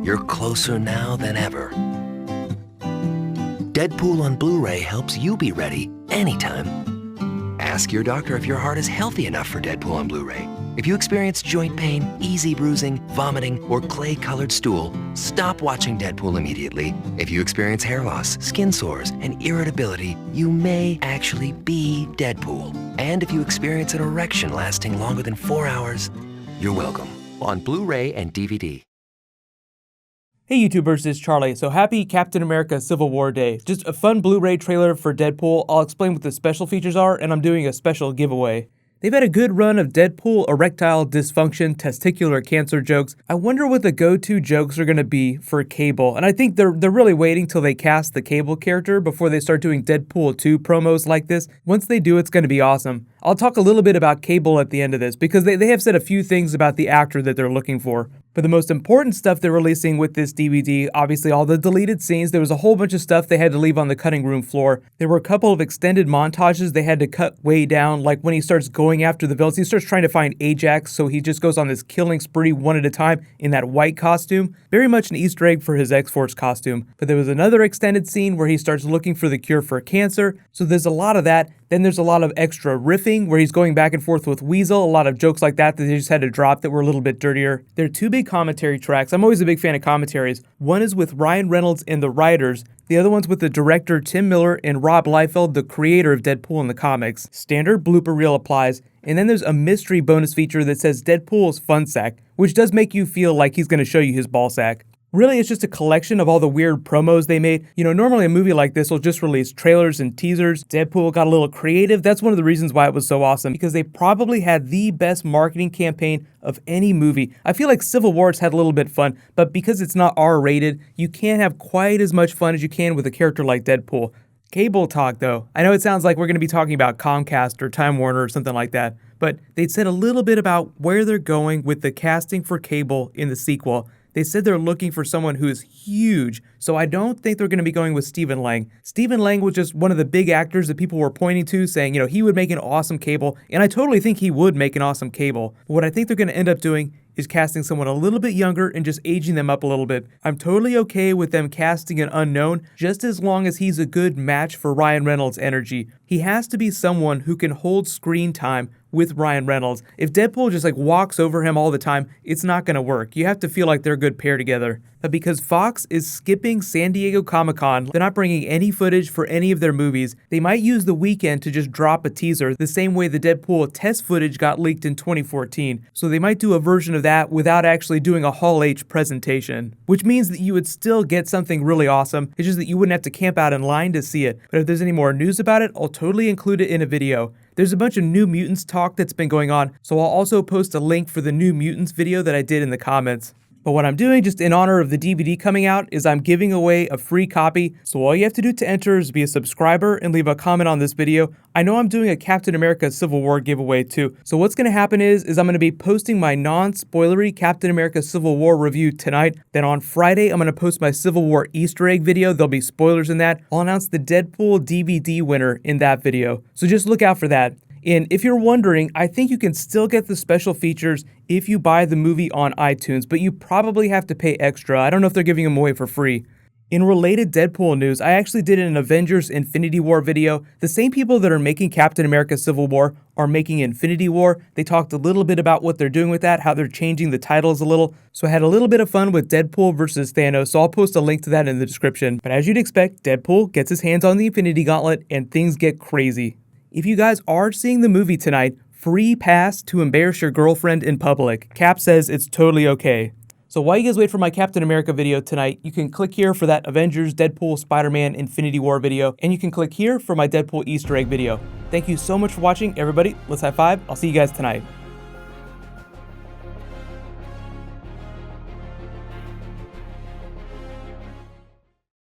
You're closer now than ever. Deadpool on Blu-ray helps you be ready anytime. Ask your doctor if your heart is healthy enough for Deadpool on Blu-ray. If you experience joint pain, easy bruising, vomiting, or clay-colored stool, stop watching Deadpool immediately. If you experience hair loss, skin sores, and irritability, you may actually be Deadpool. And if you experience an erection lasting longer than 4 hours, you're welcome. On Blu-ray and DVD. Hey YouTubers, it's Charlie. So happy Captain America Civil War Day. Just a fun Blu-ray trailer for Deadpool. I'll explain what the special features are, and I'm doing a special giveaway. They've had a good run of Deadpool erectile dysfunction, testicular cancer jokes. I wonder what the go-to jokes are going to be for Cable. And I think they're really waiting till they cast the Cable character before they start doing Deadpool 2 promos like this. Once they do, it's going to be awesome. I'll talk a little bit about Cable at the end of this because they have said a few things about the actor that they're looking for. But the most important stuff they're releasing with this DVD, obviously all the deleted scenes, there was a whole bunch of stuff they had to leave on the cutting room floor. There were a couple of extended montages they had to cut way down, like when he starts going after the villains, he starts trying to find Ajax, so he just goes on this killing spree one at a time in that white costume. Very much an Easter egg for his X-Force costume. But there was another extended scene where he starts looking for the cure for cancer, so there's a lot of that. Then there's a lot of extra riffing where he's going back and forth with Weasel, a lot of jokes like that they just had to drop that were a little bit dirtier. There are two big commentary tracks. I'm always a big fan of commentaries. One is with Ryan Reynolds and the writers. The other one's with the director Tim Miller and Rob Liefeld, the creator of Deadpool in the comics. Standard blooper reel applies. And then there's a mystery bonus feature that says Deadpool's fun sack, which does make you feel like he's going to show you his ball sack. Really, it's just a collection of all the weird promos they made. You know, normally a movie like this will just release trailers and teasers. Deadpool got a little creative. That's one of the reasons why it was so awesome, because they probably had the best marketing campaign of any movie. I feel like Civil War's had a little bit fun, but because it's not R-rated, you can't have quite as much fun as you can with a character like Deadpool. Cable talk, though. I know it sounds like we're going to be talking about Comcast or Time Warner or something like that, but they'd said a little bit about where they're going with the casting for Cable in the sequel. They said they're looking for someone who is huge, so I don't think they're going to be going with Stephen Lang. Stephen Lang was just one of the big actors that people were pointing to, saying, you know, he would make an awesome Cable, and I totally think he would make an awesome Cable. But what I think they're going to end up doing is casting someone a little bit younger and just aging them up a little bit. I'm totally okay with them casting an unknown, just as long as he's a good match for Ryan Reynolds' energy. He has to be someone who can hold screen time with Ryan Reynolds. If Deadpool just walks over him all the time, it's not going to work. You have to feel like they're a good pair together. But because Fox is skipping San Diego Comic-Con, they're not bringing any footage for any of their movies, they might use the weekend to just drop a teaser, the same way the Deadpool test footage got leaked in 2014. So they might do a version of that without actually doing a Hall H presentation, which means that you would still get something really awesome. It's just that you wouldn't have to camp out in line to see it. But if there's any more news about it, I'll totally include it in a video. There's a bunch of New Mutants talk that's been going on, so I'll also post a link for the New Mutants video that I did in the comments. But what I'm doing, just in honor of the DVD coming out, is I'm giving away a free copy. So all you have to do to enter is be a subscriber and leave a comment on this video. I know I'm doing a Captain America Civil War giveaway too. So what's going to happen is I'm going to be posting my non-spoilery Captain America Civil War review tonight. Then on Friday, I'm going to post my Civil War Easter egg video. There'll be spoilers in that. I'll announce the Deadpool DVD winner in that video. So just look out for that. And if you're wondering, I think you can still get the special features if you buy the movie on iTunes, but you probably have to pay extra. I don't know if they're giving them away for free. In related Deadpool news, I actually did an Avengers Infinity War video. The same people that are making Captain America Civil War are making Infinity War. They talked a little bit about what they're doing with that, how they're changing the titles a little. So I had a little bit of fun with Deadpool versus Thanos, so I'll post a link to that in the description. But as you'd expect, Deadpool gets his hands on the Infinity Gauntlet and things get crazy. If you guys are seeing the movie tonight, free pass to embarrass your girlfriend in public. Cap says it's totally okay. So while you guys wait for my Captain America video tonight, you can click here for that Avengers, Deadpool, Spider-Man, Infinity War video, and you can click here for my Deadpool Easter egg video. Thank you so much for watching, everybody. Let's high five. I'll see you guys tonight.